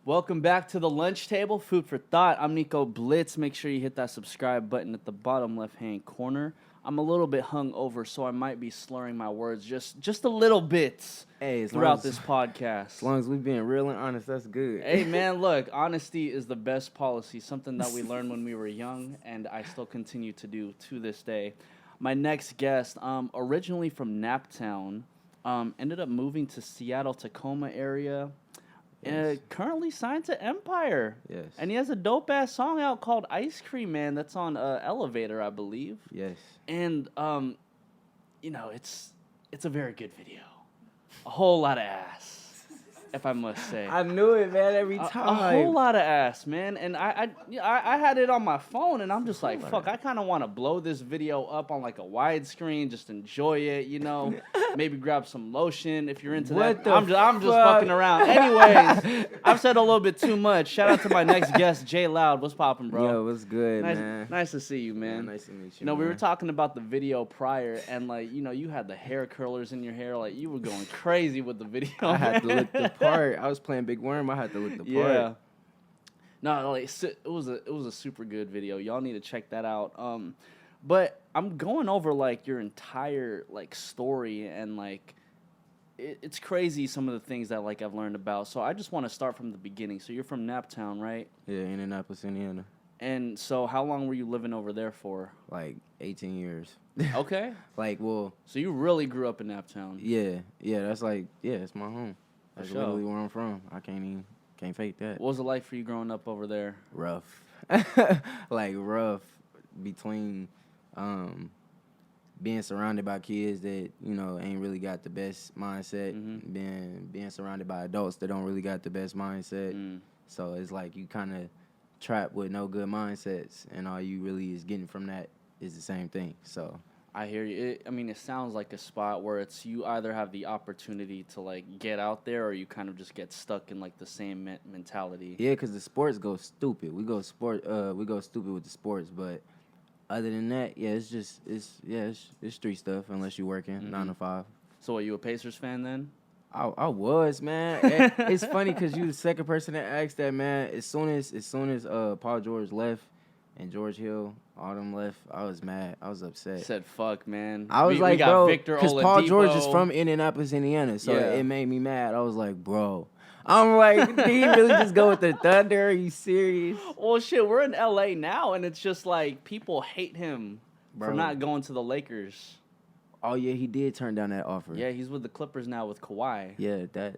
Welcome back to the lunch table, food for thought. I'm Nico Blitz. Make sure you hit that subscribe button at the bottom left-hand corner. I'm a little bit hungover, so I might be slurring my words just a little bit throughout this podcast. As long as we're being real and honest, that's good. Hey, man, look, honesty is the best policy, something that we learned when we were young, and I still continue to do to this day. My next guest, originally from Naptown, ended up moving to Seattle-Tacoma area. Yes. Currently signed to Empire. Yes. And he has a dope-ass song out called Ice Cream Man that's on Elevator, I believe. Yes. And, it's a very good video. A whole lot of ass, if I must say. I knew it, man, every time. A whole lot of ass, man. And I had it on my phone, and I'm just like, fuck, I kind of want to blow this video up on, like, a widescreen, just enjoy it, Maybe grab some lotion if you're into that. I'm just fucking around. Anyways, I've said a little bit too much. Shout out to my next guest, Jay Loud. What's poppin', bro? Yo, what's good, man? Nice to see you, man. Yeah, nice to meet you, we were talking about the video prior, and, you had the hair curlers in your hair. Like, you were going crazy with the video. I had to look the part. I was playing Big Worm. I had to look the part. Yeah. No, like, it was a super good video. Y'all need to check that out. But I'm going over, like, your entire, like, story, and, like, it's crazy some of the things that, like, I've learned about. So I just want to start from the beginning. So you're from Naptown, right? Yeah, Indianapolis, Indiana. And so how long were you living over there for? Like 18 years. Okay. So you really grew up in Naptown. Yeah, that's it's my home. That's sure. literally where I'm from. I can't fake that. What was it like for you growing up over there? Rough. Like, rough between being surrounded by kids that, ain't really got the best mindset, being surrounded by adults that don't really got the best mindset. So it's like you kind of trapped with no good mindsets, and all you really is getting from that is the same thing. So I hear you. It sounds like a spot where it's you either have the opportunity to, like, get out there, or you kind of just get stuck in, like, the same mentality. Yeah, because the sports go stupid. We go stupid with the sports, but other than that, yeah, it's street stuff unless you're working 9 to 5. So are you a Pacers fan then? I was, man. It's funny because you the second person that asked that, man. As soon as Paul George left and George Hill, all them left, I was mad. I was upset. Said, fuck, man. I was we got Victor because Paul George is from Indianapolis, Indiana, so it made me mad. I was like, bro. I'm like, did he really just go with the Thunder? Are you serious? Well, shit, we're in L.A. now, and it's just like people hate him for not going to the Lakers. Oh, yeah, he did turn down that offer. Yeah, he's with the Clippers now with Kawhi. Yeah, that.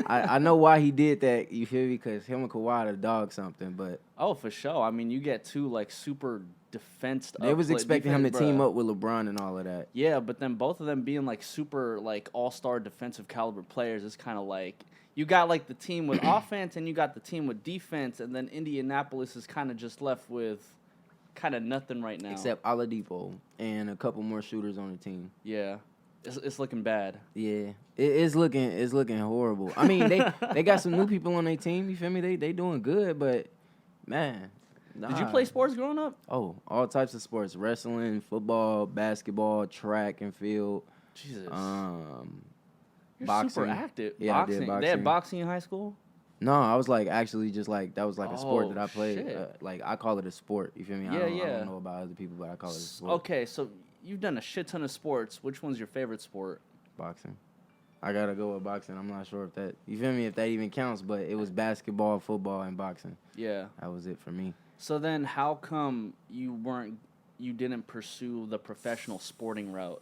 I know why he did that, you feel me? Because him and Kawhi are dog something, but. Oh, for sure. I mean, you get two, like, super defensed up. They was expecting him to team up with LeBron and all of that. Yeah, but then both of them being, like, super, like, all-star defensive caliber players is kind of like, you got, like, the team with offense and you got the team with defense, and then Indianapolis is kind of just left with kind of nothing right now. Except Oladipo and a couple more shooters on the team. Yeah. It's looking bad. Yeah. It's looking horrible. I mean, they got some new people on their team, you feel me? They doing good, but, man. Nah. Did you play sports growing up? Oh, all types of sports. Wrestling, football, basketball, track and field. Jesus. You're boxing. super active. Yeah, boxing. I did boxing. They had boxing in high school? No, I was like actually just like that was like a sport that I played. Shit. Like I call it a sport. You feel me? Yeah, I don't know about other people, but I call it a sport. Okay, so you've done a shit ton of sports. Which one's your favorite sport? Boxing. I gotta go with boxing. I'm not sure if that you feel me if that even counts, but it was basketball, football, and boxing. Yeah, that was it for me. So then, how come you didn't pursue the professional sporting route?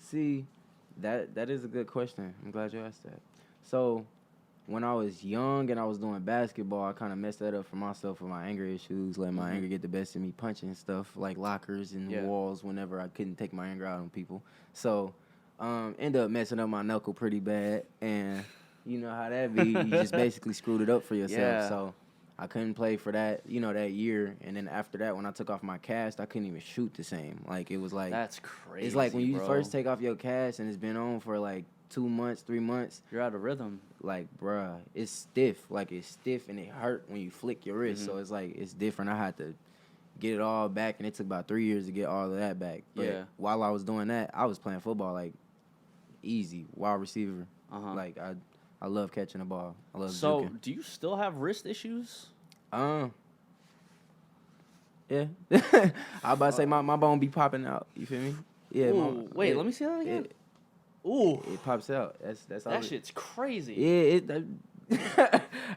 See, that is a good question. I'm glad you asked that. So, when I was young and I was doing basketball, I kind of messed that up for myself with my anger issues, letting my anger get the best of me, punching stuff like lockers and walls whenever I couldn't take my anger out on people. So, ended up messing up my knuckle pretty bad, and you know how that be. You just basically screwed it up for yourself. Yeah. So, I couldn't play for that, that year. And then after that, when I took off my cast, I couldn't even shoot the same. Like, it was like... That's crazy, it's like when you first take off your cast and it's been on for like 2 months, 3 months. You're out of rhythm. Like, bruh, it's stiff. Like, it's stiff and it hurt when you flick your wrist. So it's like, it's different. I had to get it all back, and it took about 3 years to get all of that back. But while I was doing that, I was playing football, like, easy, wide receiver. Like, I love catching the ball. I love So, juking. do you still have wrist issues? Yeah. I about to say my bone be popping out. You feel me? Yeah. Ooh, wait, let me see that again. Ooh, It pops out. That's all. that shit's crazy. Yeah.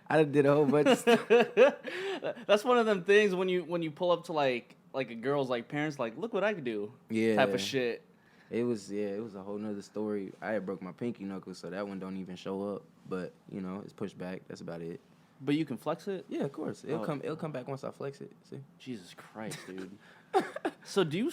I done did a whole bunch of stuff. That's one of them things when you pull up to like a girl's like parents, like, look what I can do. Yeah. Type of shit. It was a whole nother story. I had broke my pinky knuckle, so that one don't even show up. But it's pushed back. That's about it. But you can flex it? Yeah, of course. It'll come back once I flex it. See? Jesus Christ, dude. So do you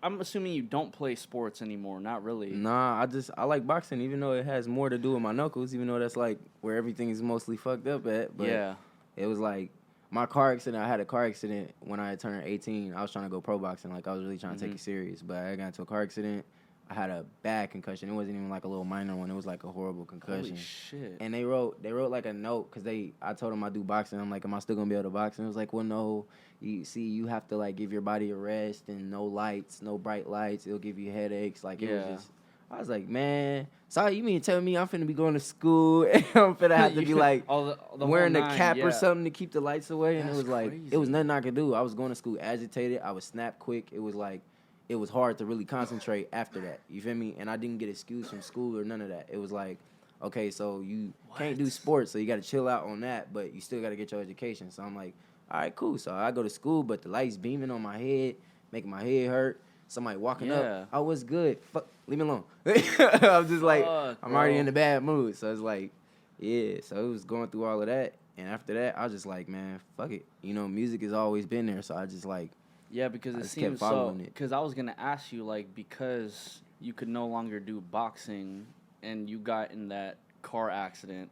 I'm assuming you don't play sports anymore, not really. Nah, I like boxing, even though it has more to do with my knuckles, even though that's like where everything's mostly fucked up at. But yeah. It was like my car accident. I had a car accident when I had turned 18. I was trying to go pro boxing, like I was really trying to take it serious. But I got into a car accident. I had a bad concussion. It wasn't even like a little minor one. It was like a horrible concussion. Holy shit. And they wrote like a note because I told them I do boxing. I'm like, am I still gonna be able to box? And it was like, well, no. You have to like give your body a rest and no lights, no bright lights. It'll give you headaches. Like it was just. I was like, man, sorry, you mean to tell me I'm finna be going to school and I'm finna have to be like the wearing a nine, cap yeah. or something to keep the lights away? And That's it was like, crazy. it was nothing I could do. I was going to school agitated. I would snap quick. It was like. It was hard to really concentrate after that. You feel me? And I didn't get excused from school or none of that. It was like, okay, so you can't do sports, so you got to chill out on that, but you still got to get your education. So I'm like, all right, cool. So I go to school, but the lights beaming on my head, making my head hurt. Somebody walking up. I was good. Fuck, leave me alone. I'm just like, I'm already in a bad mood. So it's like, yeah. So it was going through all of that. And after that, I was just like, man, fuck it. Music has always been there. So I just like, yeah, because it seems so. Because I was gonna ask you, like, because you could no longer do boxing and you got in that car accident,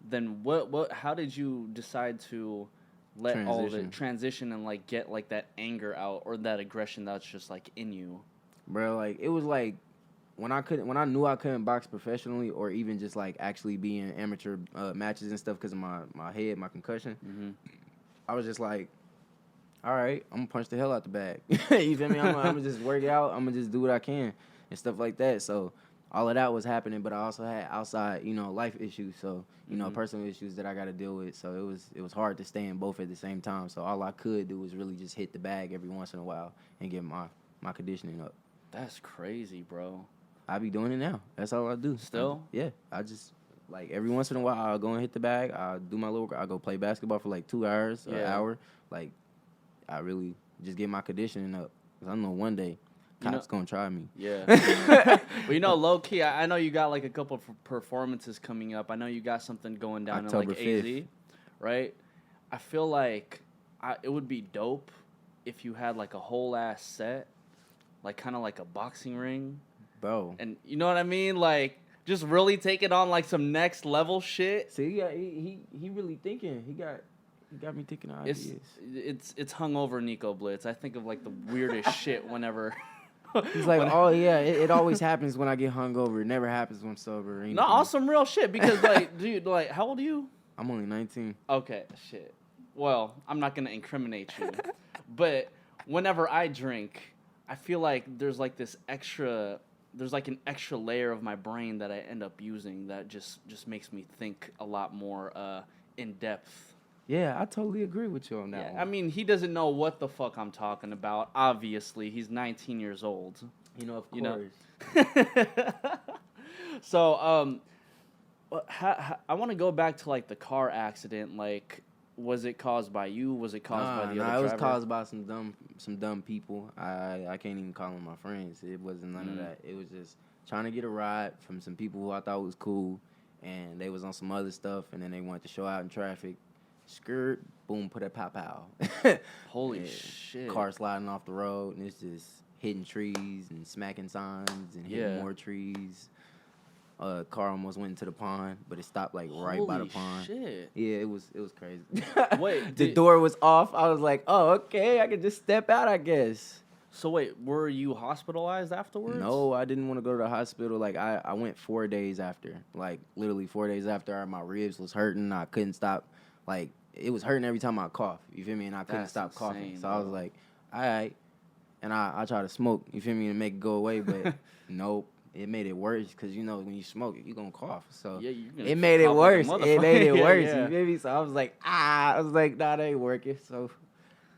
then what? How did you decide to let all the transition and like get like that anger out or that aggression that's just like in you? Bro, like it was like when I knew I couldn't box professionally or even just like actually be in amateur matches and stuff because of my head, my concussion. Mm-hmm. I was just like, all right, I'm gonna punch the hell out the bag. You feel me? I'm gonna just work out. I'm gonna just do what I can and stuff like that. So all of that was happening, but I also had outside, life issues. So personal issues that I got to deal with. So it was hard to stay in both at the same time. So all I could do was really just hit the bag every once in a while and get my conditioning up. That's crazy, bro. I be doing it now. That's all I do. Still? Yeah. I just like every once in a while I'll go and hit the bag. I'll do my little. I'll go play basketball for like 2 hours, an hour. Like. I really just get my conditioning up. Because I know one day, cops going to try me. Yeah. Well, low key, I know you got like a couple of performances coming up. I know you got something going down October in like 5th. AZ, right? I feel like it would be dope if you had like a whole ass set, like kind of like a boxing ring. Bro. And you know what I mean? Like, just really take it on like some next level shit. See, he really thinking. He got me thinking of ideas. It's hungover Nico Blitz. I think of like the weirdest shit whenever. He's like, oh yeah, it always happens when I get hungover. It never happens when I'm sober. No, on some real shit because like, dude, like, how old are you? I'm only 19. Okay, shit. Well, I'm not gonna incriminate you, but whenever I drink, I feel like there's like an extra layer of my brain that I end up using that just makes me think a lot more in depth. Yeah, I totally agree with you on that one. I mean, he doesn't know what the fuck I'm talking about. Obviously, he's 19 years old. Of course. So, I want to go back to like the car accident. Like, was it caused by you? Was it caused by the other driver? It was caused by some dumb people. I can't even call them my friends. It wasn't none of that. It was just trying to get a ride from some people who I thought was cool, and they was on some other stuff, and then they wanted to show out in traffic. Skirt, boom, put a pow. Holy shit. Car sliding off the road, and it's just hitting trees and smacking signs and hitting more trees. Car almost went into the pond, but it stopped like right by the pond. Shit. Yeah, it was crazy. Wait, the door was off. I was like, oh, okay, I could just step out, I guess. So wait, were you hospitalized afterwards? No, I didn't want to go to the hospital. Like I went 4 days after. Like literally 4 days after, my ribs was hurting. I couldn't stop. Like, it was hurting every time I coughed, you feel me? And I couldn't stop coughing. So I was like, all right. And I tried to smoke, you feel me, to make it go away, but nope. it made it worse because you know when you smoke it, you gonna cough. So yeah, it made it worse. It made it worse. Yeah. You feel me? So I was like, nah, that ain't working. So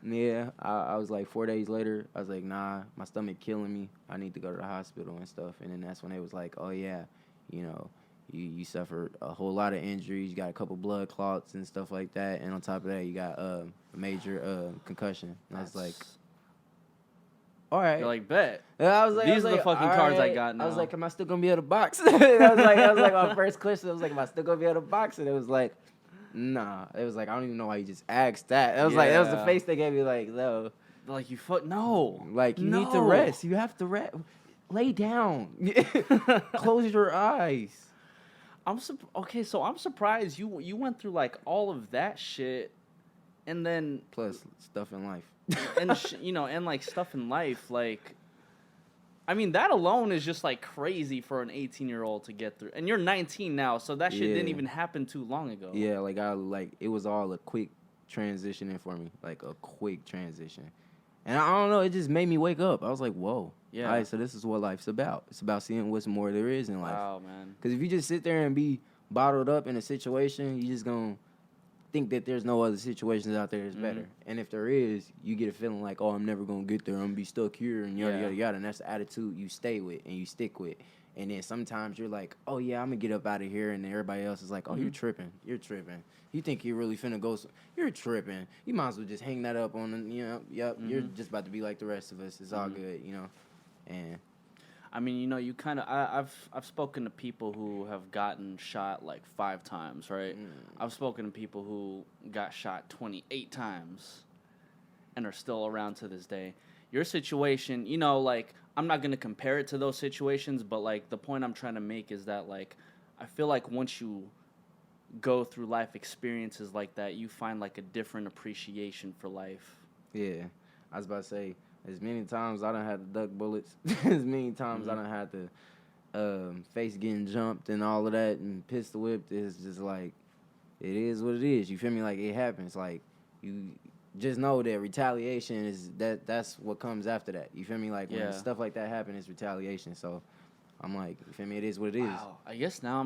yeah, I was like 4 days later, I was like, nah, my stomach killing me. I need to go to the hospital and stuff. And then that's when they was like, oh yeah, you know, you suffered a whole lot of injuries. You got a couple blood clots and stuff like that. And on top of that, you got a major concussion. And I was like, all right. You're like, bet. And I was like, these are the fucking cards I got now. I was like, am I still gonna be able to box? that was like my first question. I was like, am I still gonna be able to box? And it was like, nah. It was like, I don't even know why you just asked that. It was like, that was the face they gave me. Like, no. Like, no. Like, you need to rest. You have to rest. Lay down. Close your eyes. Okay, so I'm surprised you went through like all of that shit, and then plus stuff in life, and and like stuff in life. Like, I mean, that alone is just like crazy for an 18-year-old to get through. And you're 19 now, so that shit didn't even happen too long ago. Yeah, like it was all a quick transitioning for me, like a quick transition. And I don't know, it just made me wake up. I was like, whoa. Yeah. All right, so this is what life's about. It's about seeing what's more there is in life. Wow, man. Because if you just sit there and be bottled up in a situation, you just going to think that there's no other situations out there that's better. And if there is, you get a feeling like, oh, I'm never going to get there. I'm going to be stuck here and yada, yada, yada. And that's the attitude you stay with and you stick with. And then sometimes you're like, oh, yeah, I'm going to get up out of here. And then everybody else is like, oh, you're tripping. You're tripping. You think you're really finna go? You're tripping. You might as well just hang that up on, you're just about to be like the rest of us. It's all good, And I mean, you kind of I've spoken to people who have gotten shot like 5 times, right? I've spoken to people who got shot 28 times and are still around to this day. Your situation, like, I'm not going to compare it to those situations, but like the point I'm trying to make is that like I feel like once you go through life experiences like that, you find like a different appreciation for life. Yeah. I was about to say, as many times I done had to duck bullets, as many times I done had to face getting jumped and all of that and pistol whipped. It's just like, it is what it is. You feel me? Like, it happens. Like, you just know that retaliation is that's what comes after that. You feel me? Like, when stuff like that happens, it's retaliation. So I'm like, you feel me? It is what it is. Wow. I guess now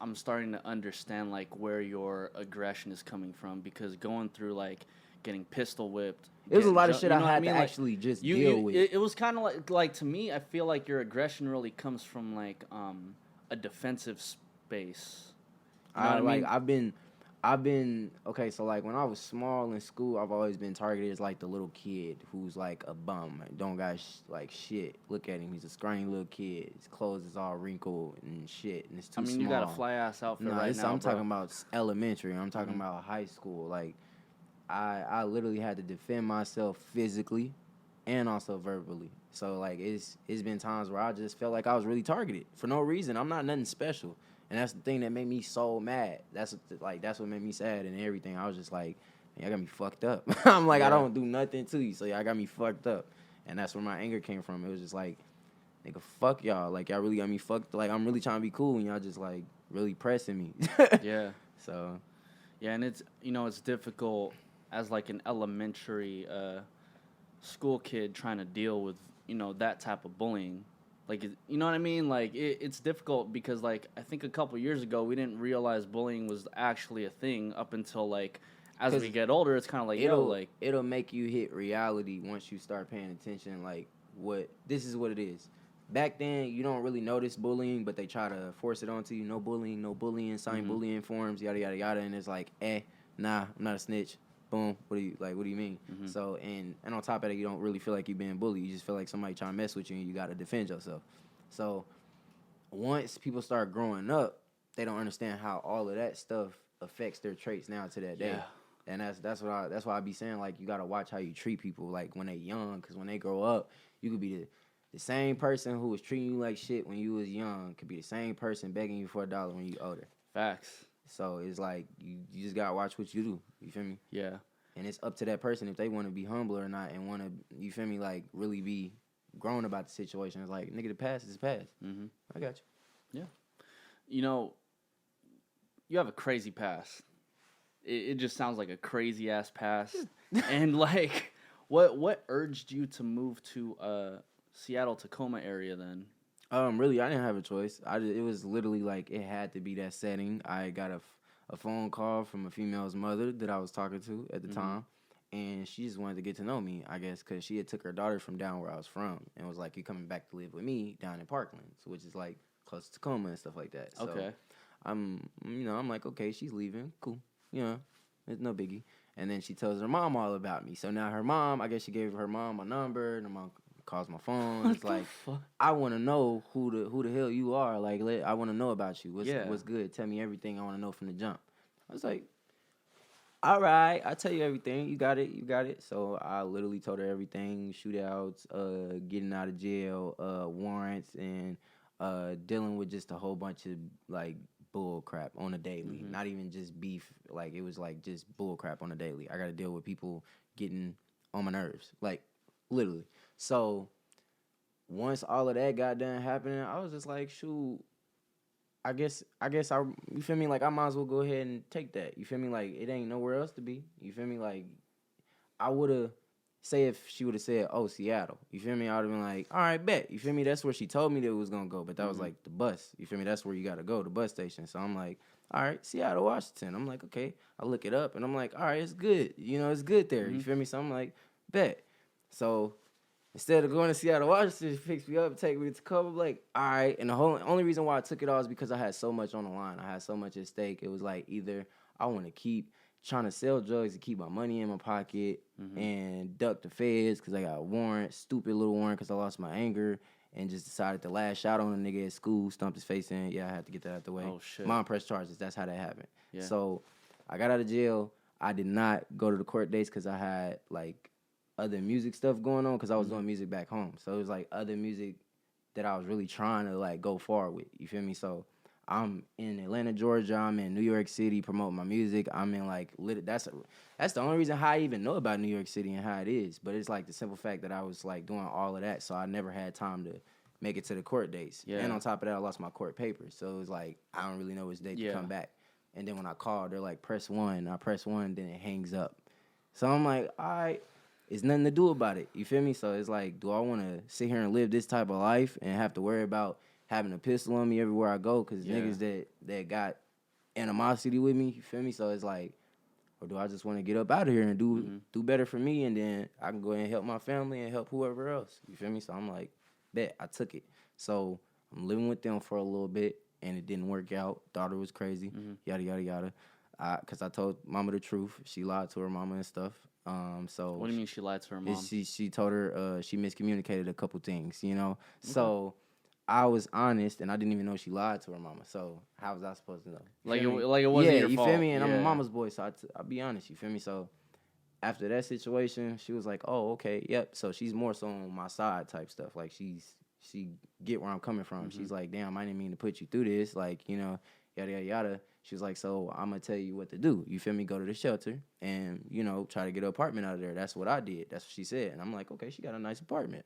I'm starting to understand like where your aggression is coming from, because going through like getting pistol whipped, it was a lot of shit I had to actually just deal with. It was kind of like to me, I feel like your aggression really comes from like a defensive space. You know what I mean? I've been okay. So like when I was small in school, I've always been targeted as like the little kid who's like a bum, don't got like shit. Look at him, he's a scrawny little kid. His clothes is all wrinkled and shit, and it's too small. You got a fly ass outfit right now. I'm talking about elementary. I'm talking about high school. Like I literally had to defend myself physically and also verbally. So like it's been times where I just felt like I was really targeted for no reason. I'm not nothing special. And that's the thing that made me so mad. That's what made me sad and everything. I was just like, y'all got me fucked up. I'm like, I don't do nothing to you, so y'all got me fucked up. And that's where my anger came from. It was just like, nigga, fuck y'all. Like, y'all really got me fucked. Like, I'm really trying to be cool, and y'all just, like, really pressing me. Yeah. So. Yeah, and it's, it's difficult as, like, an elementary school kid trying to deal with, that type of bullying. Like, you know what I mean? Like, it's difficult because, like, I think a couple years ago, we didn't realize bullying was actually a thing up until, like, as we get older, it's kind of like, it'll make you hit reality once you start paying attention, like, this is what it is. Back then, you don't really notice bullying, but they try to force it onto you. No bullying, sign bullying forms, yada, yada, yada. And it's like, nah, I'm not a snitch. Boom. What do you mean? So, and on top of that, you don't really feel like you're being bullied. You just feel like somebody trying to mess with you and you got to defend yourself. So, once people start growing up, they don't understand how all of that stuff affects their traits now to that day. And that's why I be saying, like, you got to watch how you treat people, like, when they young, because when they grow up, you could be the same person who was treating you like shit when you was young could be the same person begging you for $1 when you older. Facts. So it's like you just gotta watch what you do. You feel me? Yeah. And it's up to that person if they want to be humble or not, and want to, you feel me, like really be grown about the situation. It's like, nigga, the past is past. I got you. Yeah. You have a crazy past. It just sounds like a crazy ass past. And like, what urged you to move to Seattle-Tacoma area then? Really, I didn't have a choice. It was literally like it had to be that setting. I got a phone call from a female's mother that I was talking to at the time, and she just wanted to get to know me, I guess, because she had took her daughter from down where I was from, and was like, "You coming back to live with me down in Parkland," which is like close to Tacoma and stuff like that. So Okay. I'm like, okay, she's leaving, cool, it's no biggie. And then she tells her mom all about me. So now her mom, I guess she gave her mom my number, and her mom calls my phone. It's like, I want to know who the hell you are. Like, I want to know about you. What's good? Tell me everything. I want to know from the jump. I was like, all right, I'll tell you everything. You got it. So I literally told her everything: shootouts, getting out of jail, warrants, and dealing with just a whole bunch of like bull crap on a daily. Not even just beef. Like, it was like just bull crap on a daily. I got to deal with people getting on my nerves, like literally. So once all of that got done happening, I was just like, shoot, I guess you feel me? Like, I might as well go ahead and take that. You feel me? Like, it ain't nowhere else to be. You feel me? Like, I would have, say if she would have said, oh, Seattle. You feel me? I would have been like, all right, bet. You feel me? That's where she told me that it was going to go. But that was like the bus. You feel me? That's where you got to go, the bus station. So I'm like, all right, Seattle, Washington. I'm like, okay. I look it up and I'm like, all right, it's good. It's good there. You feel me? So I'm like, bet. So instead of going to Seattle, Washington, she picks me up and take me to Tacoma. I'm like, all right. And the only reason why I took it all is because I had so much on the line. I had so much at stake. It was like, either I want to keep trying to sell drugs to keep my money in my pocket and duck the feds because I got a warrant, stupid little warrant because I lost my anger and just decided to lash out on a nigga at school, stumped his face in. Yeah, I had to get that out the way. Oh, shit. Mom pressed charges. That's how that happened. Yeah. So I got out of jail. I did not go to the court dates because I had, like, other music stuff going on because I was doing music back home. So it was, like, other music that I was really trying to, like, go far with. You feel me? So I'm in Atlanta, Georgia. I'm in New York City promoting my music. I'm in, like, that's the only reason how I even know about New York City and how it is. But it's, like, the simple fact that I was, like, doing all of that, so I never had time to make it to the court dates. Yeah. And on top of that, I lost my court papers. So it was, like, I don't really know which date to come back. And then when I called, they're like, press 1. I press 1, then it hangs up. So I'm like, all right, it's nothing to do about it. You feel me? So it's like, do I want to sit here and live this type of life and have to worry about having a pistol on me everywhere I go because niggas that got animosity with me? You feel me? So it's like, or do I just want to get up out of here and do better for me, and then I can go ahead and help my family and help whoever else? You feel me? So I'm like, bet, I took it. So I'm living with them for a little bit. And it didn't work out. Daughter was crazy. Yada, yada, yada. Because I told mama the truth. She lied to her mama and stuff. So what do you mean she lied to her mom? She told her she miscommunicated a couple things, Okay. So I was honest, and I didn't even know she lied to her mama. So how was I supposed to know? Like it wasn't your fault. You feel me? And I'm a mama's boy, so I'll be honest. You feel me? So after that situation, she was like, oh, okay, yep. So she's more so on my side type stuff. Like, she get where I'm coming from. She's like, damn, I didn't mean to put you through this. Like, yada, yada, yada. She was like, so I'm going to tell you what to do. You feel me? Go to the shelter and, try to get an apartment out of there. That's what I did. That's what she said. And I'm like, okay, she got a nice apartment.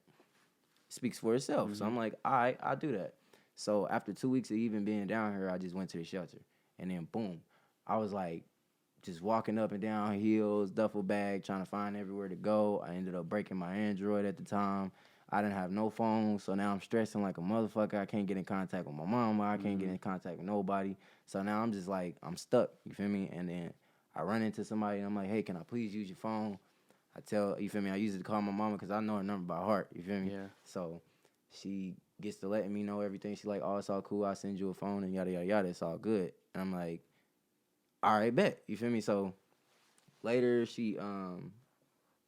Speaks for itself. So I'm like, all right, I'll do that. So after 2 weeks of even being down here, I just went to the shelter. And then, boom, I was like, just walking up and down hills, duffel bag, trying to find everywhere to go. I ended up breaking my Android at the time. I didn't have no phone, so now I'm stressing like a motherfucker. I can't get in contact with my mama. I can't get in contact with nobody. So now I'm just like, I'm stuck, you feel me? And then I run into somebody, and I'm like, hey, can I please use your phone? I tell, you feel me? I use it to call my mama because I know her number by heart, you feel me? Yeah. So she gets to letting me know everything. She's like, oh, it's all cool. I'll send you a phone and yada, yada, yada. It's all good. And I'm like, all right, bet, you feel me? So later she,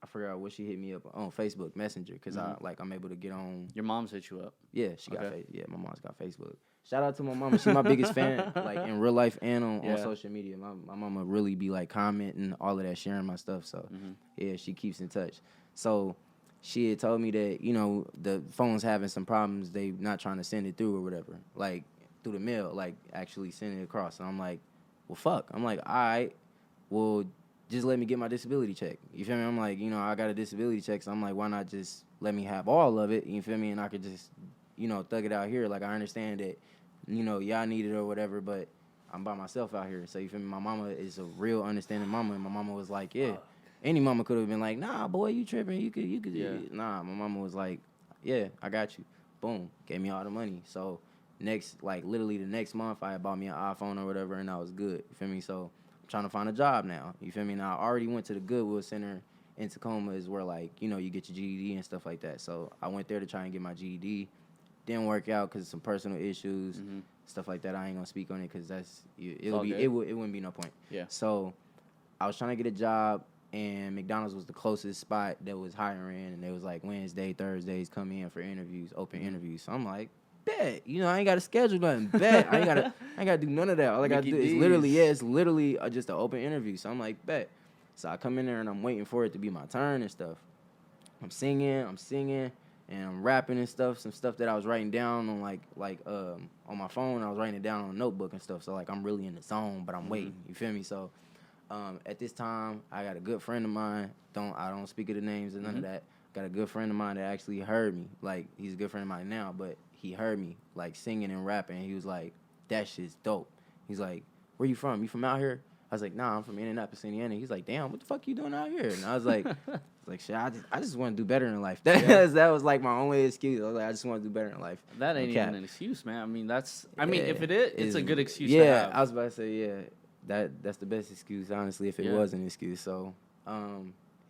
I forgot what she hit me up on Facebook Messenger because I'm able to get on. Your mom's hit you up. Yeah, she got my mom's got Facebook. Shout out to my mama. She's my biggest fan, like in real life and on social media. My mama really be like commenting all of that, sharing my stuff. So yeah, she keeps in touch. So she had told me that the phone's having some problems. They not trying to send it through or whatever, like through the mail, like actually sending it across. And I'm like, well, fuck. I'm like, all right, well, just let me get my disability check. You feel me? I'm like, I got a disability check, so I'm like, why not just let me have all of it? You feel me? And I could just, thug it out here. Like, I understand that, y'all need it or whatever, but I'm by myself out here. So, you feel me? My mama is a real understanding mama, and my mama was like, yeah. Any mama could have been like, nah, boy, you tripping. You could. Yeah. Nah, my mama was like, yeah, I got you. Boom, gave me all the money. So literally the next month, I had bought me an iPhone or whatever, and I was good. You feel me? So I'm trying to find a job now. You feel me? Now I already went to the Goodwill Center in Tacoma, is where you get your GED and stuff like that. So I went there to try and get my GED. Didn't work out because of some personal issues, stuff like that. I ain't gonna speak on it because it wouldn't be no point. Yeah. So I was trying to get a job, and McDonald's was the closest spot that was hiring, and they was like Wednesday, Thursdays, come in for interviews, open interviews. So I'm like, bet, I ain't got to schedule nothing. Bet, I ain't gotta do none of that. All I gotta do is literally just an open interview. So I'm like, bet. So I come in there and I'm waiting for it to be my turn and stuff. I'm singing, and I'm rapping and stuff. Some stuff that I was writing down on on my phone. I was writing it down on a notebook and stuff. So I'm really in the zone, but I'm waiting. You feel me? So at this time, I got a good friend of mine. I don't speak of the names or none of that. Got a good friend of mine that actually heard me. He's a good friend of mine now, but he heard me singing and rapping. He was like, "That shit's dope." He's like, "Where you from? You from out here?" I was like, "Nah, I'm from Indianapolis, Indiana." He's like, "Damn, what the fuck you doing out here?" And I was like, "Shit, I just want to do better in life." That was my only excuse. I was like, "I just want to do better in life." That ain't even an excuse, man. I mean, if it is, it's a good excuse. To have. I was about to say, that's the best excuse, honestly, if it was an excuse. So,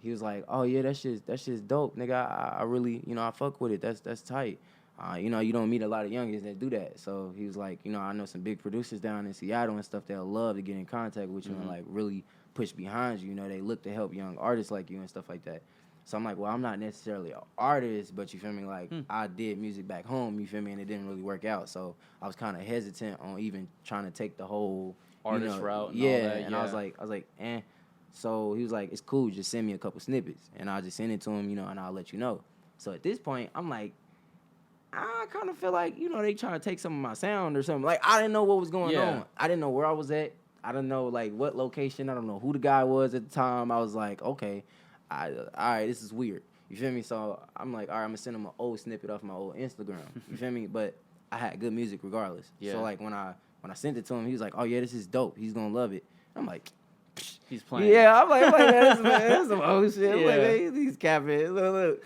he was like, "Oh yeah, that shit's dope, nigga. I really, I fuck with it. That's tight. You don't meet a lot of youngins that do that." So he was like, I know some big producers down in Seattle and stuff that'll love to get in contact with you and really push behind you. They look to help young artists like you and stuff like that. So I'm like, well, I'm not necessarily an artist, but you feel me? I did music back home, you feel me? And it didn't really work out. So I was kind of hesitant on even trying to take the whole artist route. And all that, and I was like, eh. So he was like, it's cool, just send me a couple snippets. And I'll just send it to him, and I'll let you know. So at this point, I'm like, I kind of feel like, they trying to take some of my sound or something. I didn't know what was going on. I didn't know where I was at. I didn't know, what location. I don't know who the guy was at the time. I was like, okay, all right, this is weird. You feel me? So I'm like, all right, I'm going to send him an old snippet off my old Instagram. You feel me? But I had good music regardless. Yeah. So, when I sent it to him, he was like, oh, yeah, this is dope. He's going to love it. I'm like, he's playing. Yeah, I'm like, man, that's some old shit. I'm like, man, he's capping. Look.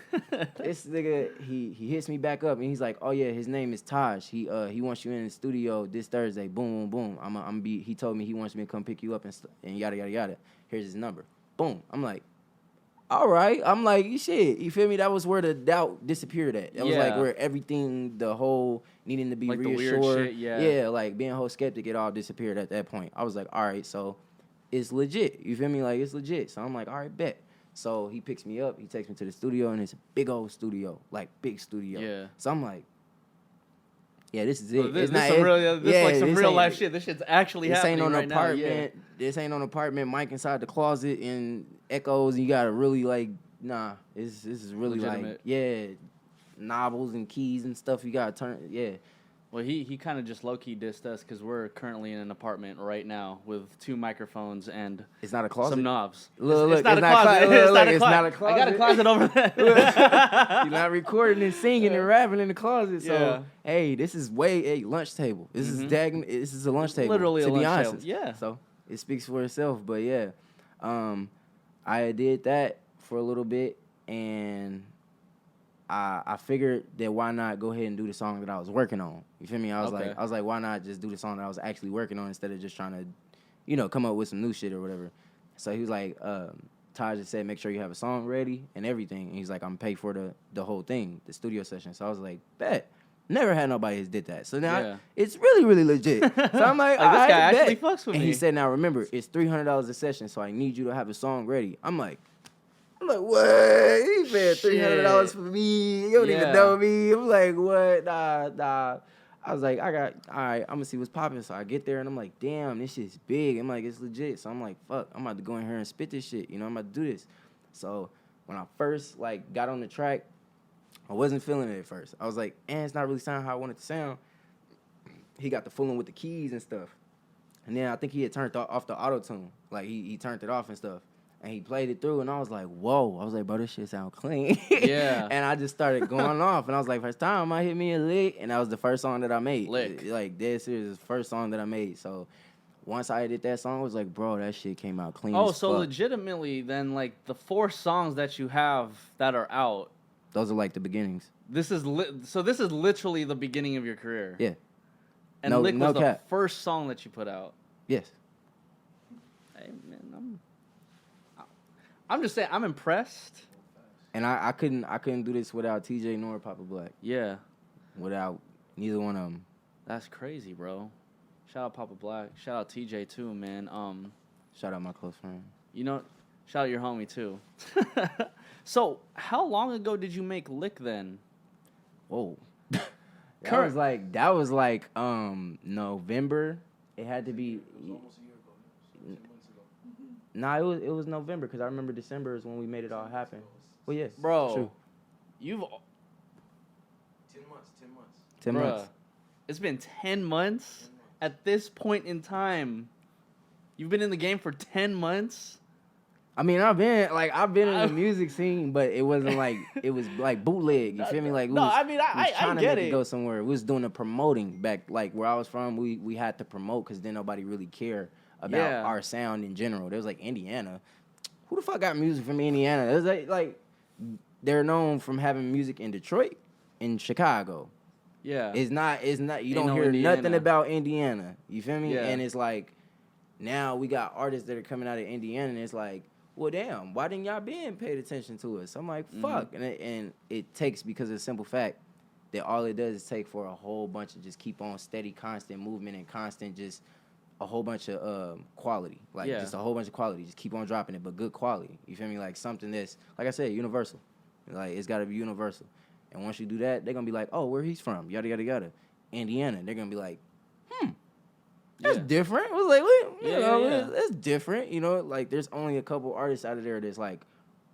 This nigga, he hits me back up and he's like, oh yeah, his name is Taj. He wants you in the studio this Thursday. Boom, boom, boom. He told me he wants me to come pick you up and yada yada yada. Here's his number. Boom. I'm like, all right. I'm like, shit. You feel me? That was where the doubt disappeared at. That was where everything, the whole needing to be reassured. The weird shit, yeah, being a whole skeptic, it all disappeared at that point. I was like, all right, so it's legit. You feel me? It's legit. So I'm like, all right, bet. So he picks me up. He takes me to the studio, and it's a big old studio, big studio. Yeah. So I'm like, yeah, this is it. This is some real life shit. This shit's actually happening right now. Yeah. This ain't no apartment. Mic inside the closet and echoes. And you gotta really this is really legitimate. Novels and keys and stuff. You gotta turn. Yeah. Well, he kind of just low-key dissed us because we're currently in an apartment right now with 2 microphones and it's not a closet. Some knobs. Look, it's not a closet. It's not a closet. I got a closet over there. You're not recording and singing and rapping in the closet. So, hey, this is lunch table. This is a lunch table. Literally to a be lunch honest. table. Yeah. So it speaks for itself. But yeah, I did that for a little bit and I figured that why not go ahead and do the song that I was working on. You feel me? I was like, why not just do the song that I was actually working on instead of just trying to, come up with some new shit or whatever. So he was like, Taj just said, make sure you have a song ready and everything. And he's like, I'm paid for the whole thing, the studio session. So I was like, bet. Never had nobody who's did that. So now it's really, really legit. So I'm like, this guy actually fucks with me. And he said, now remember, it's $300 a session, so I need you to have a song ready. I'm like, what? He paid $300 for me. You don't even know me. I'm like, what? Nah. I was like, all right, I'm going to see what's popping. So I get there, and I'm like, damn, this shit's big. I'm like, it's legit. So I'm like, fuck, I'm about to go in here and spit this shit. I'm about to do this. So when I first, got on the track, I wasn't feeling it at first. I was like, it's not really sounding how I want it to sound. He got the fooling with the keys and stuff. And then I think he had turned off the auto-tune. He turned it off and stuff. And he played it through, and I was like, whoa. I was like, bro, this shit sound clean. Yeah. And I just started going off, and I was like, first time I hit me a lick, and that was the first song that I made. Lick. Dead serious, the first song that I made. So once I did that song, I was like, bro, that shit came out clean as so fuck. legitimately, then, the 4 songs that you have that are out, Those are like the beginnings. So this is literally the beginning of your career. Yeah. And No- Lick no was the cap. first song that you put out. Yes. Hey man, I'm just saying I'm impressed. And I couldn't do this without TJ nor Papa Black. Yeah, Without neither one of them. that's crazy, bro. Shout out Papa Black. Shout out TJ too, man. Shout out my close friend. You know, shout out your homie too. So, how long ago did you make Lick then? Whoa. That was like November. It had to be. It was almost a year ago. 10 months ago. Nah, it was November because I remember December is when we made it all happen. Well, yes, Bro, true. you've 10 months. 10 bruh, months. It's been 10 months at this point in time. You've been in the game for 10 months. I mean, I've been in the music scene, but it wasn't like it was like bootleg. You feel me? Like we was trying to get make it. it go somewhere. We was doing the promoting back, like where I was from. We had to promote because then nobody really cared about our sound in general. There was like Indiana. Who the fuck got music from Indiana? It was like they're known from having music in Detroit, in Chicago. Yeah. It's not. You don't no hear Indiana. nothing about Indiana. You feel me? Yeah. And it's like now we got artists that are coming out of Indiana, and it's like, well, damn, why didn't y'all been paid attention to us? I'm like, fuck. And it takes, because of the simple fact that all it does is take for a whole bunch of just keep on steady, constant movement and constant just a whole bunch of quality. Like, just a whole bunch of quality. Just keep on dropping it, but good quality. You feel me? Like, something that's, like I said, universal. Like, it's got to be universal. And once you do that, they're going to be like, oh, where he's from? Yada, yada, yada. Indiana. They're going to be like, that's different. It was like, it's different. You know, like there's only a couple artists out of there that's like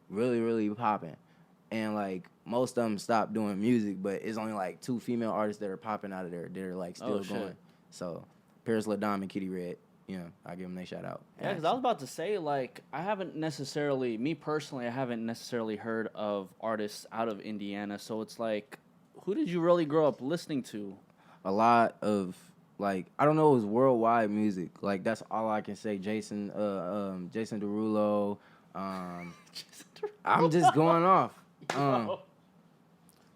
really, really popping. And like most of them stopped doing music, but it's only like 2 female artists that are popping out of there that are like still going. So Paris LaDame and Kitty Red, you know, I give them their shout out. Yeah, because I was about to say, like, I haven't necessarily heard of artists out of Indiana. So it's like, who did you really grow up listening to? A lot of, like, I don't know, it was worldwide music. Like, that's all I can say. Jason Derulo. I'm just going off.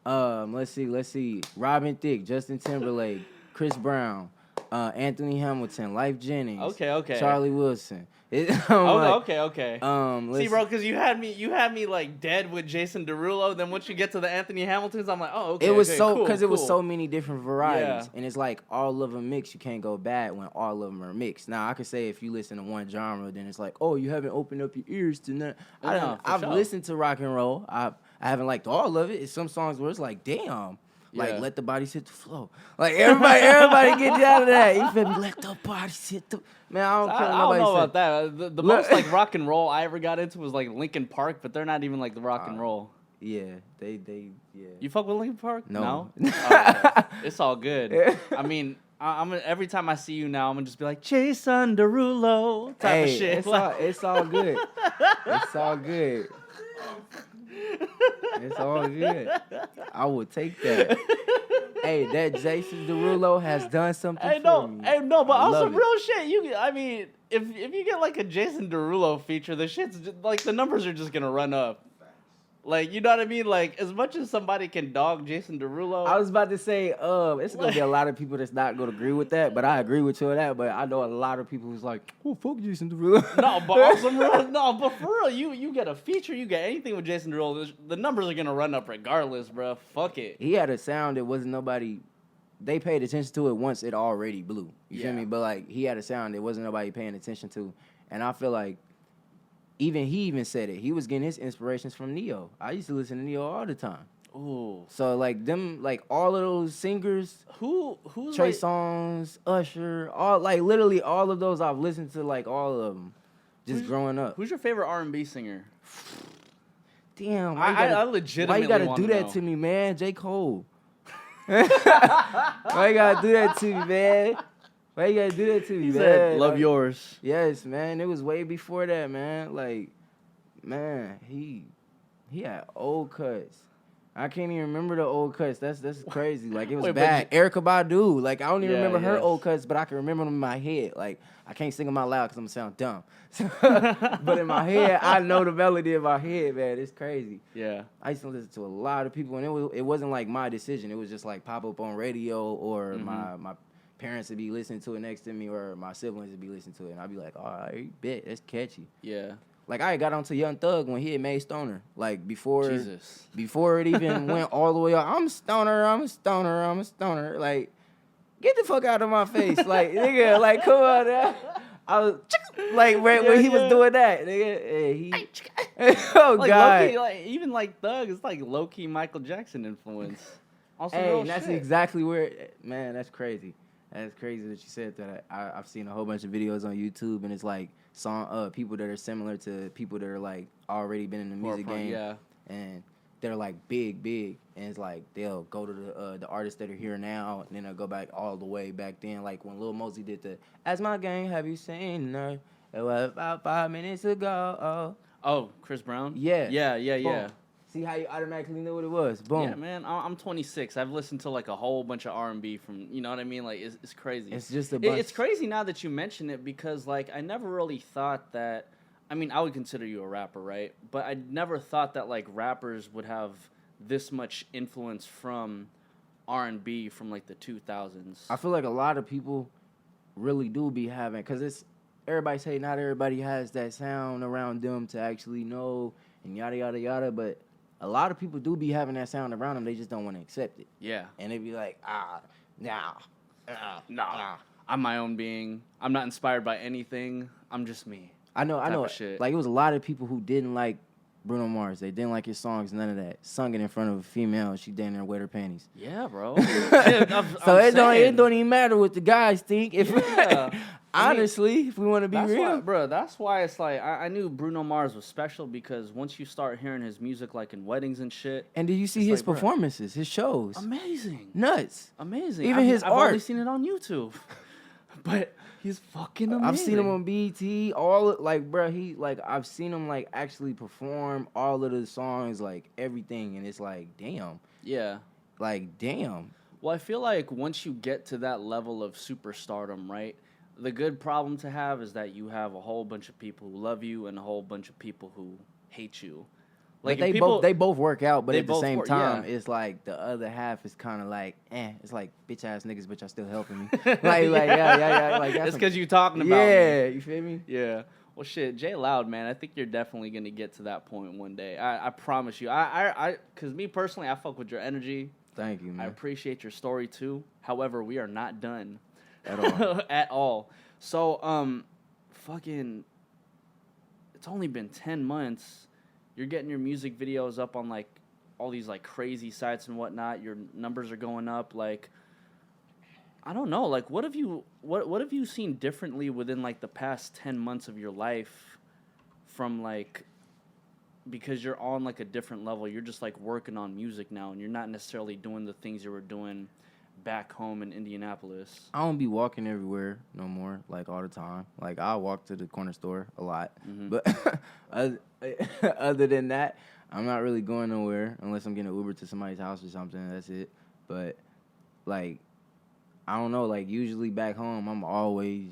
Let's see. Robin Thicke, Justin Timberlake, Chris Brown, Anthony Hamilton, Lyfe Jennings. Okay. Charlie Wilson. Okay. See, bro, because you had me like dead with Jason Derulo. Then once you get to the Anthony Hamiltons, I'm like, oh, okay. It was cool. it was so many different varieties, and it's like all of them mixed. You can't go bad when all of them are mixed. Now I could say if you listen to one genre, then it's like, oh, you haven't opened up your ears to none. I've listened to rock and roll. I haven't liked all of it. It's some songs where it's like, damn. Like, let the bodies hit the floor. Like, everybody get down to that. You feel me? Let the bodies hit the... Man, I don't care what I nobody don't know say. about that. The most, like, rock and roll I ever got into was, like, Linkin Park, but they're not even, like, the rock and roll. Yeah, they. You fuck with Linkin Park? No. Oh, okay. It's all good. I mean, I'm every time I see you now, I'm going to just be like, Jason Derulo type of shit. It's all good. It's all good. It's all good. I will take that. Hey, that Jason Derulo has done something for me. But on some it. real shit, I mean, if you get like a Jason Derulo feature, the shit's just, like the numbers are just gonna run up. Like, you know what I mean? Like, as much as somebody can dog Jason Derulo, I was about to say, it's gonna be a lot of people that's not gonna agree with that, but I agree with you on that. But I know a lot of people who's like, oh, fuck Jason Derulo. but for real, you get a feature, you get anything with Jason Derulo, the numbers are gonna run up regardless, bro. Fuck it. He had a sound that wasn't nobody. They paid attention to it once it already blew. You feel me? But like, he had a sound that wasn't nobody paying attention to, and I feel like. He even said it. He was getting his inspirations from Neo. I used to listen to Neo all the time. Ooh. So like them, like all of those singers, who's Trey like, Songz, Usher, all like literally all of those I've listened to like all of them, just growing up. Who's your favorite R&B singer? Damn, I legitimately why you gotta do that to me, man? J. Cole. Why you gotta do that to me, man? Why you gotta do that to me, man? Said, love like, yours. Yes, man. It was way before that, man. Like, man, he had old cuts. I can't even remember the old cuts. That's crazy. Like, it was Wait, but bad. Erykah Badu. Like, I don't even Yeah, remember her yeah. old cuts, but I can remember them in my head. Like, I can't sing them out loud because I'm going to sound dumb. But in my head, I know the melody in my head, man. It's crazy. Yeah. I used to listen to a lot of people, and it wasn't like my decision. It was just like pop up on radio, or my parents would be listening to it next to me, or my siblings would be listening to it, and I'd be like, all right, bet, that's catchy. Yeah. Like, I got onto Young Thug when he had made Stoner. Like, before it even went all the way up. I'm a stoner. Like, get the fuck out of my face. Like, nigga, like, come on now. I was, like, when he was doing that, nigga, oh, like, God. Low-key, like, even, like, Thug is, like, low-key Michael Jackson influence. Also, Hey, real and that's shit. exactly where, man, that's crazy. That's crazy that you said that. I've seen a whole bunch of videos on YouTube, and it's like people that are similar to people that are like already been in the music game, Yeah. and they're like big, and it's like they'll go to the artists that are here now, and then they'll go back all the way back then, like when Lil Mosey did the "As My Gang, Have You Seen Her?" It was about 5 minutes ago. Oh, Chris Brown? Yeah. Yeah. Boom. See how you automatically knew what it was? Boom. Yeah, man. I'm 26. I've listened to like a whole bunch of R&B from, you know what I mean? Like, it's crazy. It's just a bunch. It's crazy now that you mention it because, like, I never really thought that. I mean, I would consider you a rapper, right? But I never thought that like rappers would have this much influence from R&B from like the 2000s. I feel like a lot of people really do be having, because everybody say not everybody has that sound around them to actually know and yada yada yada, but a lot of people do be having that sound around them. They just don't want to accept it. Yeah. And they be like, nah. I'm my own being. I'm not inspired by anything. I'm just me. I know. of shit. Like, it was a lot of people who didn't like Bruno Mars. They didn't like his songs, none of that. Sung it in front of a female, and she down there wet her panties. Yeah, bro. So it don't even matter what the guys think. If honestly, if we want to be real, bro, that's why it's like I knew Bruno Mars was special because once you start hearing his music like in weddings and shit. And did you see his like, performances, his shows? Amazing. Nuts. Amazing. Even his I've art. only seen it on YouTube. But he's fucking amazing. I've seen him on BET, I've seen him like actually perform all of the songs, like everything, and it's like, damn. Yeah. Like, damn. Well, I feel like once you get to that level of superstardom, right? The good problem to have is that you have a whole bunch of people who love you and a whole bunch of people who hate you. Like, they both work out, but at the same time, it's like the other half is kind of like, it's like bitch ass niggas, but y'all still helping me. yeah. Like, that's because you talking about me. You feel me? Yeah. Well, shit, J Loud, man, I think you're definitely gonna get to that point one day. I promise you. Because me personally, I fuck with your energy. Thank you, man. I appreciate your story too. However, we are not done at all. At all. So, fucking, it's only been 10 months. You're getting your music videos up on like all these like crazy sites and whatnot. Your numbers are going up. Like, I don't know. Like, what have you seen differently within like the past 10 months of your life from like, because you're on like a different level. You're just like working on music now and you're not necessarily doing the things you were doing back home in Indianapolis. I don't be walking everywhere no more, like all the time. Like, I walk to the corner store a lot. Mm-hmm. But other than that, I'm not really going nowhere unless I'm getting an Uber to somebody's house or something. That's it. But like, I don't know. Like, usually back home, I'm always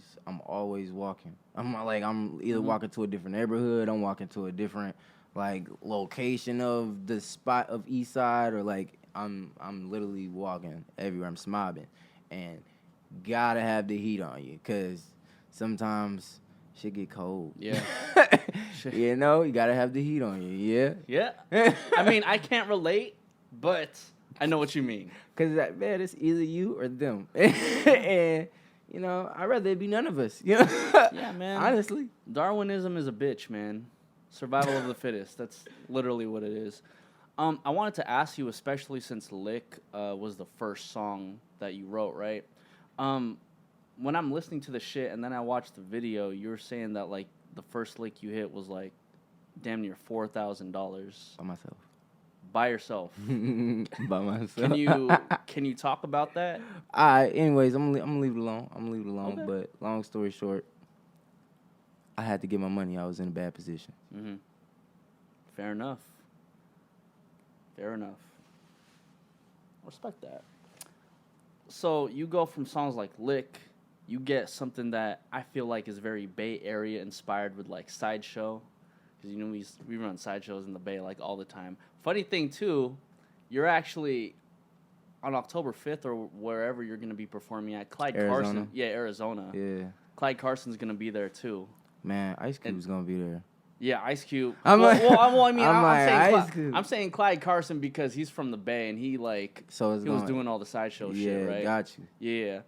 walking. I'm either walking to a different neighborhood, I'm walking to a different like location of the spot of East Side, or like I'm literally walking everywhere. I'm smobbing, and gotta have the heat on you, cause sometimes shit get cold. Yeah. You know, you gotta have the heat on you. Yeah. I mean, I can't relate, but I know what you mean. Cause man, it's either you or them, and you know, I'd rather it be none of us. You know? Yeah, man. Honestly, Darwinism is a bitch, man. Survival of the fittest. That's literally what it is. I wanted to ask you, especially since Lick was the first song that you wrote, right? When I'm listening to the shit and then I watch the video, you were saying that like the first lick you hit was like damn near $4,000 by myself. By yourself. By myself. Can you talk about that? Anyways, I'm gonna leave it alone. Okay. But long story short, I had to get my money. I was in a bad position. Mm-hmm. Fair enough. Respect that. So you go from songs like Lick, you get something that I feel like is very Bay Area inspired with like Sideshow, because you know we run sideshows in the Bay like all the time. Funny thing too, you're actually on October 5th or wherever you're gonna be performing at Clyde Arizona. Carson. Yeah, Arizona. Yeah. Clyde Carson's gonna be there too. Man, Ice Cube's gonna be there. Yeah, Ice Cube. I mean, I'm saying Clyde Carson because he's from the Bay and he like so he was doing all the sideshow shit, right? Got you. Yeah.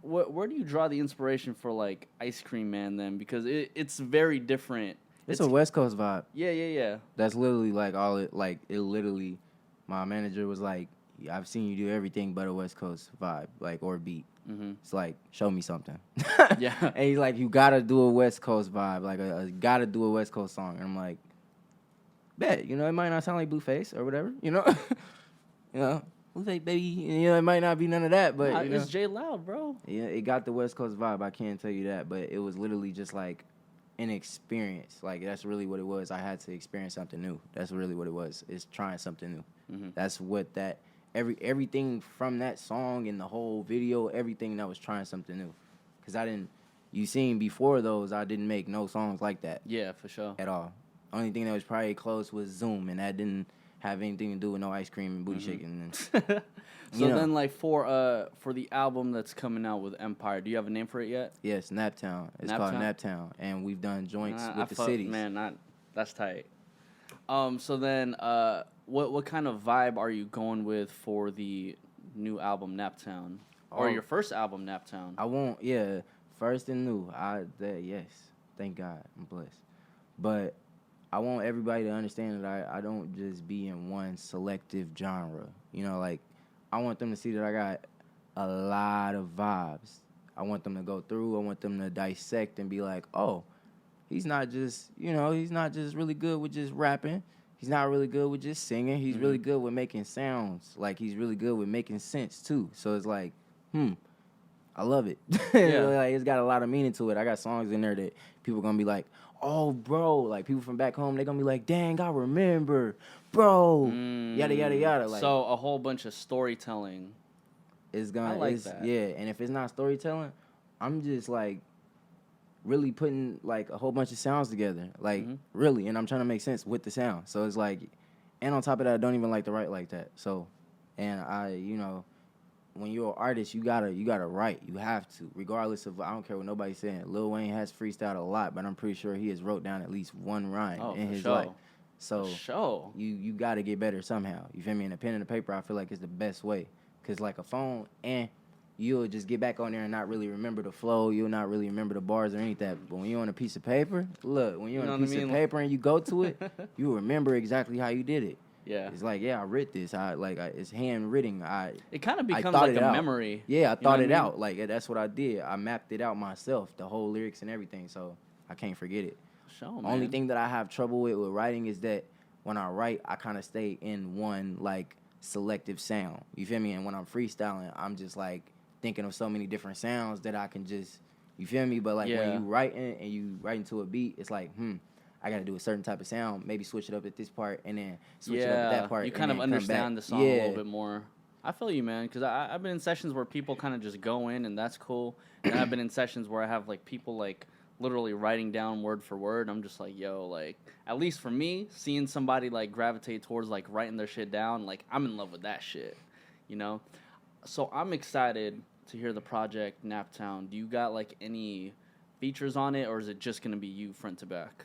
Where do you draw the inspiration for like Ice Cream Man then? Because it's very different. It's a West Coast vibe. Yeah. That's literally like it literally. My manager was like, I've seen you do everything but a West Coast vibe, like or beat. Mm-hmm. It's like, show me something. Yeah. And he's like, you gotta do a West Coast vibe, like gotta do a West Coast song. And I'm like, bet, you know, it might not sound like Blueface or whatever, you know, Blueface baby, you know, it might not be none of that, but you know, it's J Loud, bro. Yeah, it got the West Coast vibe. I can't tell you that, but it was literally just like an experience. Like that's really what it was. I had to experience something new. That's really what it was. It's trying something new. Mm-hmm. That's what that. Everything from that song and the whole video, everything that was trying something new. Because you seen before those, I didn't make no songs like that. Yeah, for sure. At all. Only thing that was probably close was Zoom, and that didn't have anything to do with no ice cream and booty shaking. And, then like for the album that's coming out with Empire, do you have a name for it yet? Yes, Naptown. It's called Naptown, and we've done joints with the cities. Man, that's tight. So then, what kind of vibe are you going with for the new album Naptown, or your first album Naptown? I want first and new. Yes, thank God, I'm blessed. But I want everybody to understand that I don't just be in one selective genre. You know, like I want them to see that I got a lot of vibes. I want them to go through. I want them to dissect and be like, oh. He's not just really good with just rapping. He's not really good with just singing. He's really good with making sounds. Like, he's really good with making sense, too. So it's like, I love it. Yeah. Like, it's got a lot of meaning to it. I got songs in there that people going to be like, oh, bro. Like, people from back home, they going to be like, dang, I remember. Bro. Yada, yada, yada. Like, so a whole bunch of storytelling. I like that. Yeah, and if it's not storytelling, I'm just, like, really putting like a whole bunch of sounds together, like really, and I'm trying to make sense with the sound. So it's like, and on top of that, I don't even like to write like that. So, and when you're an artist, you gotta write. You have to, regardless of I don't care what nobody's saying. Lil Wayne has freestyled a lot, but I'm pretty sure he has wrote down at least one rhyme in his life. So you gotta get better somehow. You feel me? And a pen and a paper, I feel like is the best way, cause like a phone you'll just get back on there and not really remember the flow. You'll not really remember the bars or anything. But when you're on a piece of paper, when you're on a piece of paper and you go to it, you remember exactly how you did it. Yeah. It's like, I writ this. It's handwritten. It kind of becomes like a memory. Yeah, I thought it out. Like, that's what I did. I mapped it out myself, the whole lyrics and everything. So I can't forget it. Only thing that I have trouble with writing is that when I write, I kind of stay in one, like, selective sound. You feel me? And when I'm freestyling, I'm just, like, thinking of so many different sounds that I can just, you feel me? But like when you writing and you writing to a beat, it's like, I got to do a certain type of sound, maybe switch it up at this part and then switch it up at that part. You kind of understand the song a little bit more. I feel you, man, because I've been in sessions where people kind of just go in and that's cool. And I've been in sessions where I have like people like literally writing down word for word. I'm just like, yo, like, at least for me, seeing somebody like gravitate towards like writing their shit down, like I'm in love with that shit, you know? So I'm excited to hear the project Naptown. Do you got like any features on it, or is it just gonna be you front to back?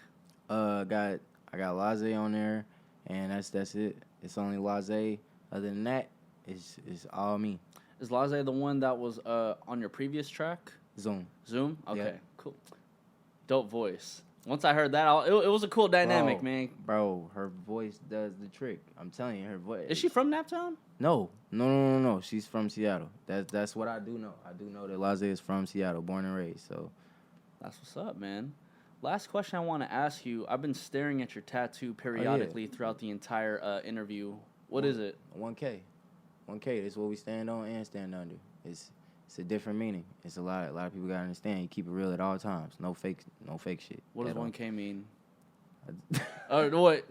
I got Laze on there, and that's it. It's only Laze. Other than that, it's all me. Is Laze the one that was on your previous track? Zoom. Okay, cool. Dope voice. Once I heard that, it was a cool dynamic, man. Bro, her voice does the trick. I'm telling you, her voice. Is she from Naptown? No. She's from Seattle. That's what I do know. I do know that Laze is from Seattle, born and raised. So that's what's up, man. Last question I want to ask you. I've been staring at your tattoo periodically throughout the entire interview. What is it? 1K. 1K. That's what we stand on and stand under. It's a different meaning. It's a lot of people gotta understand. You keep it real at all times. No fake shit. What does 1K mean? What?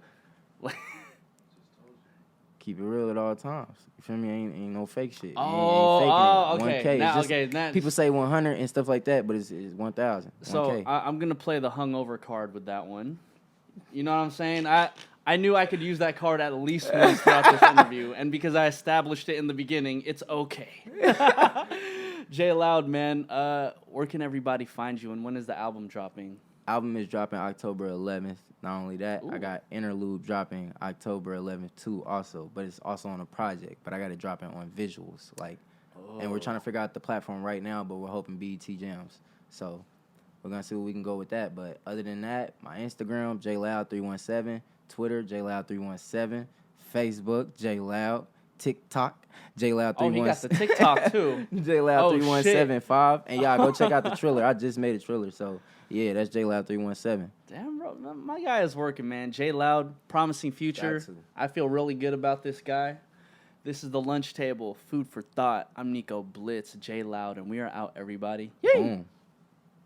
keep it real at all times. You feel me? Ain't no fake shit. Oh, Ain't okay. faking it. 1K. Now, It's just, okay. Now, people say 100 and stuff like that, but it's 1,000. so 1K. I'm gonna play the hungover card with that one. You know what I'm saying? I knew I could use that card at least once throughout this interview, and because I established it in the beginning, it's okay. J Loud, man, where can everybody find you, and when is the album dropping? Album is dropping October 11th. Not only that, Ooh. I got Interlude dropping October 11th too also, but it's also on a project, but I got it dropping on visuals, and we're trying to figure out the platform right now, but we're hoping BET Jams. So we're going to see what we can go with that, but other than that, my Instagram, JLoud317, Twitter, JLoud317, Facebook, JLoud, TikTok, JLoud317. Oh, he got the TikTok too. JLoud3175, and y'all go check out the Triller. I just made a Triller, so yeah, that's JLoud317. Damn, bro, my guy is working, man. J Loud, promising future. I feel really good about this guy. This is the lunch table, food for thought. I'm Nico Blitz, J Loud, and we are out, everybody. Yay! Boom.